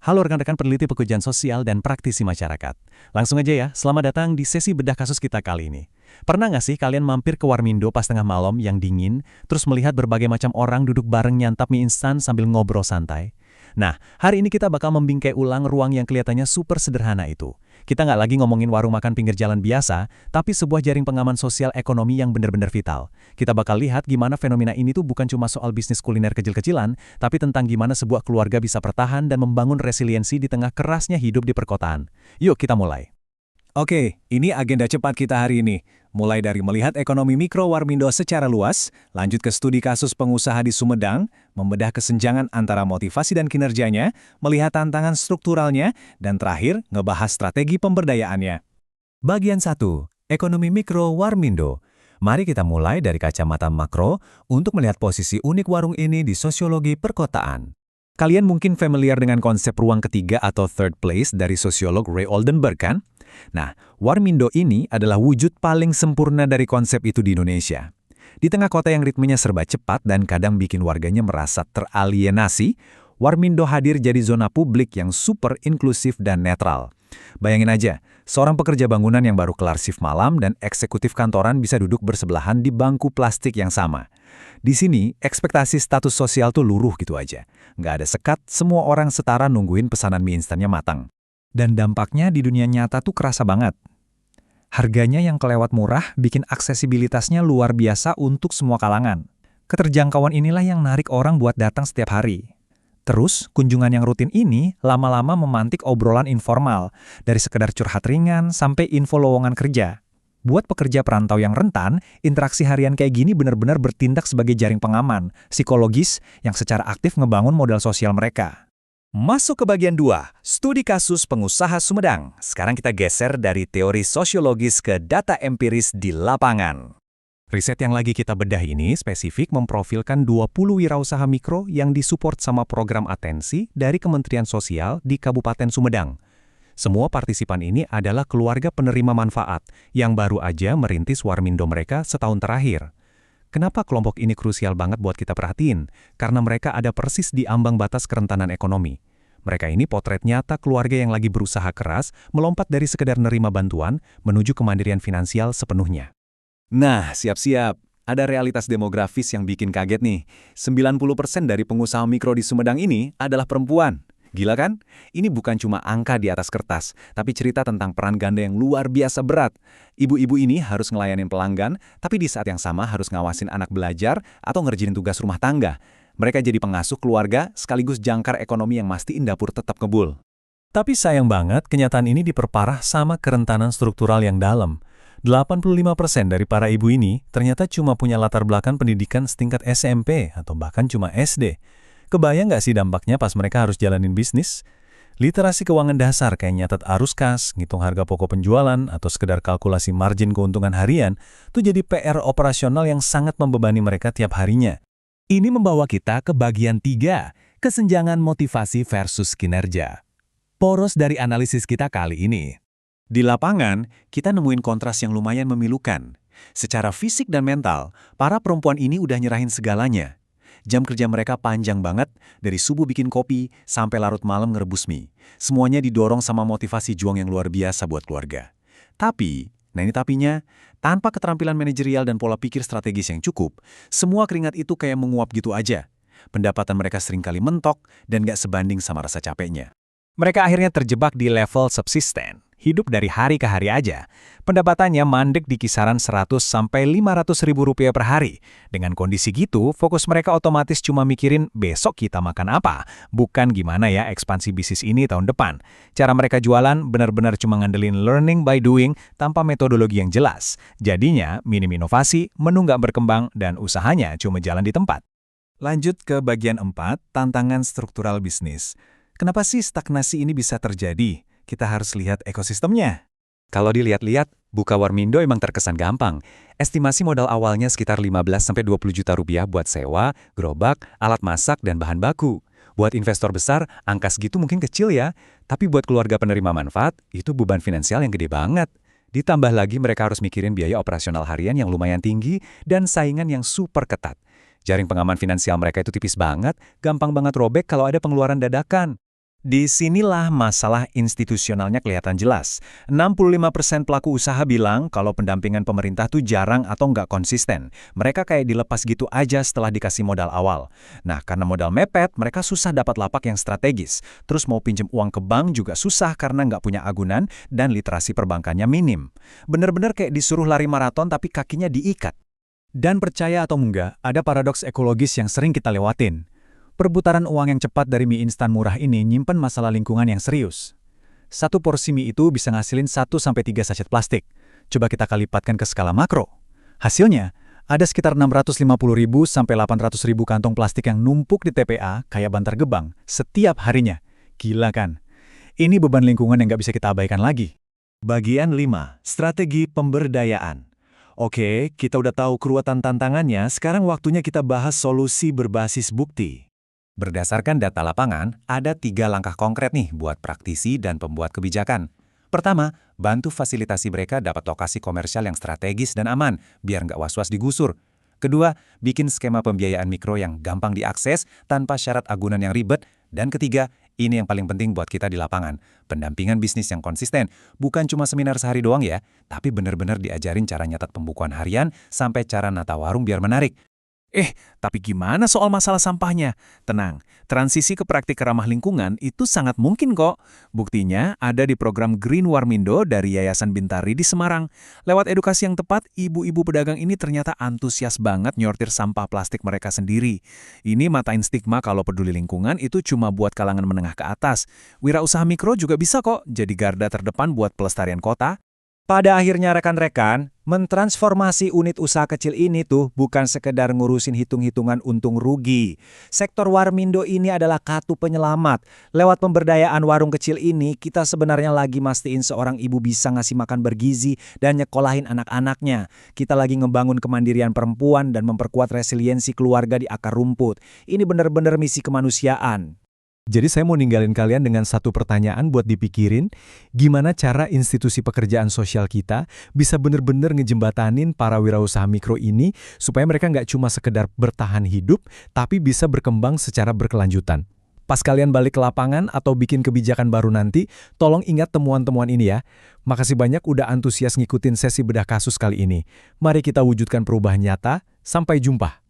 Halo rekan-rekan peneliti pekerjaan sosial dan praktisi masyarakat. Langsung aja ya, selamat datang di sesi bedah kasus kita kali ini. Pernah nggak sih kalian mampir ke Warmindo pas tengah malam yang dingin, terus melihat berbagai macam orang duduk bareng nyantap mie instan sambil ngobrol santai? Nah, hari ini kita bakal membingkai ulang ruang yang kelihatannya super sederhana itu. Kita nggak lagi ngomongin warung makan pinggir jalan biasa, tapi sebuah jaring pengaman sosial ekonomi yang benar-benar vital. Kita bakal lihat gimana fenomena ini tuh bukan cuma soal bisnis kuliner kecil-kecilan, tapi tentang gimana sebuah keluarga bisa bertahan dan membangun resiliensi di tengah kerasnya hidup di perkotaan. Yuk kita mulai. Oke, ini agenda cepat kita hari ini. Mulai dari melihat ekonomi mikro Warmindo secara luas, lanjut ke studi kasus pengusaha di Sumedang, membedah kesenjangan antara motivasi dan kinerjanya, melihat tantangan strukturalnya, dan terakhir, ngebahas strategi pemberdayaannya. Bagian 1. Ekonomi mikro Warmindo. Mari kita mulai dari kacamata makro untuk melihat posisi unik warung ini di sosiologi perkotaan. Kalian mungkin familiar dengan konsep ruang ketiga atau third place dari sosiolog Ray Oldenburg kan? Nah, Warmindo ini adalah wujud paling sempurna dari konsep itu di Indonesia. Di tengah kota yang ritmenya serba cepat dan kadang bikin warganya merasa teralienasi, Warmindo hadir jadi zona publik yang super inklusif dan netral. Bayangin aja, seorang pekerja bangunan yang baru kelar shift malam dan eksekutif kantoran bisa duduk bersebelahan di bangku plastik yang sama. Di sini, ekspektasi status sosial tuh luruh gitu aja. Nggak ada sekat, semua orang setara nungguin pesanan mie instannya matang. Dan dampaknya di dunia nyata tuh kerasa banget. Harganya yang kelewat murah bikin aksesibilitasnya luar biasa untuk semua kalangan. Keterjangkauan inilah yang narik orang buat datang setiap hari. Terus, kunjungan yang rutin ini lama-lama memantik obrolan informal, dari sekedar curhat ringan sampai info lowongan kerja. Buat pekerja perantau yang rentan, interaksi harian kayak gini benar-benar bertindak sebagai jaring pengaman, psikologis yang secara aktif ngebangun modal sosial mereka. Masuk ke bagian 2, studi kasus pengusaha Sumedang. Sekarang kita geser dari teori sosiologis ke data empiris di lapangan. Riset yang lagi kita bedah ini spesifik memprofilkan 20 wirausaha mikro yang disupport sama program atensi dari Kementerian Sosial di Kabupaten Sumedang. Semua partisipan ini adalah keluarga penerima manfaat yang baru aja merintis Warmindo mereka setahun terakhir. Kenapa kelompok ini krusial banget buat kita perhatiin? Karena mereka ada persis di ambang batas kerentanan ekonomi. Mereka ini potret nyata keluarga yang lagi berusaha keras melompat dari sekedar nerima bantuan menuju kemandirian finansial sepenuhnya. Nah, siap-siap. Ada realitas demografis yang bikin kaget nih. 90% dari pengusaha mikro di Sumedang ini adalah perempuan. Gila kan? Ini bukan cuma angka di atas kertas, tapi cerita tentang peran ganda yang luar biasa berat. Ibu-ibu ini harus ngelayanin pelanggan, tapi di saat yang sama harus ngawasin anak belajar atau ngerjain tugas rumah tangga. Mereka jadi pengasuh keluarga sekaligus jangkar ekonomi yang mastiin dapur tetap kebul. Tapi sayang banget, kenyataan ini diperparah sama kerentanan struktural yang dalam. 85% dari para ibu ini ternyata cuma punya latar belakang pendidikan setingkat SMP atau bahkan cuma SD. Kebayang nggak sih dampaknya pas mereka harus jalanin bisnis? Literasi keuangan dasar kayak nyatet arus kas, ngitung harga pokok penjualan, atau sekedar kalkulasi margin keuntungan harian, tuh jadi PR operasional yang sangat membebani mereka tiap harinya. Ini membawa kita ke bagian 3, kesenjangan motivasi versus kinerja. Poros dari analisis kita kali ini. Di lapangan, kita nemuin kontras yang lumayan memilukan. Secara fisik dan mental, para perempuan ini udah nyerahin segalanya. Jam kerja mereka panjang banget, dari subuh bikin kopi sampai larut malam ngerebus mie. Semuanya didorong sama motivasi juang yang luar biasa buat keluarga. Tapi, nah ini tapinya, tanpa keterampilan manajerial dan pola pikir strategis yang cukup, semua keringat itu kayak menguap gitu aja. Pendapatan mereka seringkali mentok dan gak sebanding sama rasa capeknya. Mereka akhirnya terjebak di level subsisten. Hidup dari hari ke hari aja. Pendapatannya mandek di kisaran 100 sampai 500 ribu rupiah per hari. Dengan kondisi gitu, fokus mereka otomatis cuma mikirin besok kita makan apa, bukan gimana ya ekspansi bisnis ini tahun depan. Cara mereka jualan benar-benar cuma ngandelin learning by doing tanpa metodologi yang jelas. Jadinya minim inovasi, menu nggak berkembang, dan usahanya cuma jalan di tempat. Lanjut ke bagian 4, tantangan struktural bisnis. Kenapa sih stagnasi ini bisa terjadi? Kita harus lihat ekosistemnya. Kalau dilihat-lihat, buka Warmindo emang terkesan gampang. Estimasi modal awalnya sekitar 15-20 juta rupiah buat sewa, gerobak, alat masak, dan bahan baku. Buat investor besar, angka segitu mungkin kecil ya. Tapi buat keluarga penerima manfaat, itu beban finansial yang gede banget. Ditambah lagi mereka harus mikirin biaya operasional harian yang lumayan tinggi dan saingan yang super ketat. Jaring pengaman finansial mereka itu tipis banget, gampang banget robek kalau ada pengeluaran dadakan. Disinilah masalah institusionalnya kelihatan jelas. 65% pelaku usaha bilang kalau pendampingan pemerintah tuh jarang atau nggak konsisten. Mereka kayak dilepas gitu aja setelah dikasih modal awal. Nah, karena modal mepet, mereka susah dapat lapak yang strategis. Terus mau pinjem uang ke bank juga susah karena nggak punya agunan dan literasi perbankannya minim. Bener-bener kayak disuruh lari maraton tapi kakinya diikat. Dan percaya atau enggak, ada paradoks ekologis yang sering kita lewatin. Perputaran uang yang cepat dari mie instan murah ini nyimpen masalah lingkungan yang serius. Satu porsi mie itu bisa ngasilin 1-3 sachet plastik. Coba kita kalipatkan ke skala makro. Hasilnya, ada sekitar 650.000 sampai 800.000 kantong plastik yang numpuk di TPA kayak Bantar Gebang setiap harinya. Gila kan? Ini beban lingkungan yang nggak bisa kita abaikan lagi. Bagian 5. Strategi pemberdayaan. Oke, kita udah tahu keruwetan tantangannya, sekarang waktunya kita bahas solusi berbasis bukti. Berdasarkan data lapangan, ada 3 langkah konkret nih buat praktisi dan pembuat kebijakan. Pertama, bantu fasilitasi mereka dapat lokasi komersial yang strategis dan aman, biar nggak was-was digusur. Kedua, bikin skema pembiayaan mikro yang gampang diakses tanpa syarat agunan yang ribet. Dan ketiga, ini yang paling penting buat kita di lapangan, pendampingan bisnis yang konsisten. Bukan cuma seminar sehari doang ya, tapi benar-benar diajarin cara nyatat pembukuan harian sampai cara nata warung biar menarik. Tapi gimana soal masalah sampahnya? Tenang, transisi ke praktik ramah lingkungan itu sangat mungkin kok. Buktinya ada di program Green Warmindo dari Yayasan Bintari di Semarang. Lewat edukasi yang tepat, ibu-ibu pedagang ini ternyata antusias banget nyortir sampah plastik mereka sendiri. Ini matain stigma kalau peduli lingkungan itu cuma buat kalangan menengah ke atas. Wirausaha mikro juga bisa kok jadi garda terdepan buat pelestarian kota. Pada akhirnya rekan-rekan, mentransformasi unit usaha kecil ini tuh bukan sekedar ngurusin hitung-hitungan untung rugi. Sektor Warmindo ini adalah kartu penyelamat. Lewat pemberdayaan warung kecil ini, kita sebenarnya lagi mastiin seorang ibu bisa ngasih makan bergizi dan nyekolahin anak-anaknya. Kita lagi ngebangun kemandirian perempuan dan memperkuat resiliensi keluarga di akar rumput. Ini benar-benar misi kemanusiaan. Jadi saya mau ninggalin kalian dengan satu pertanyaan buat dipikirin, gimana cara institusi pekerjaan sosial kita bisa benar-benar ngejembatanin para wirausaha mikro ini supaya mereka nggak cuma sekedar bertahan hidup, tapi bisa berkembang secara berkelanjutan. Pas kalian balik ke lapangan atau bikin kebijakan baru nanti, tolong ingat temuan-temuan ini ya. Makasih banyak udah antusias ngikutin sesi bedah kasus kali ini. Mari kita wujudkan perubahan nyata. Sampai jumpa.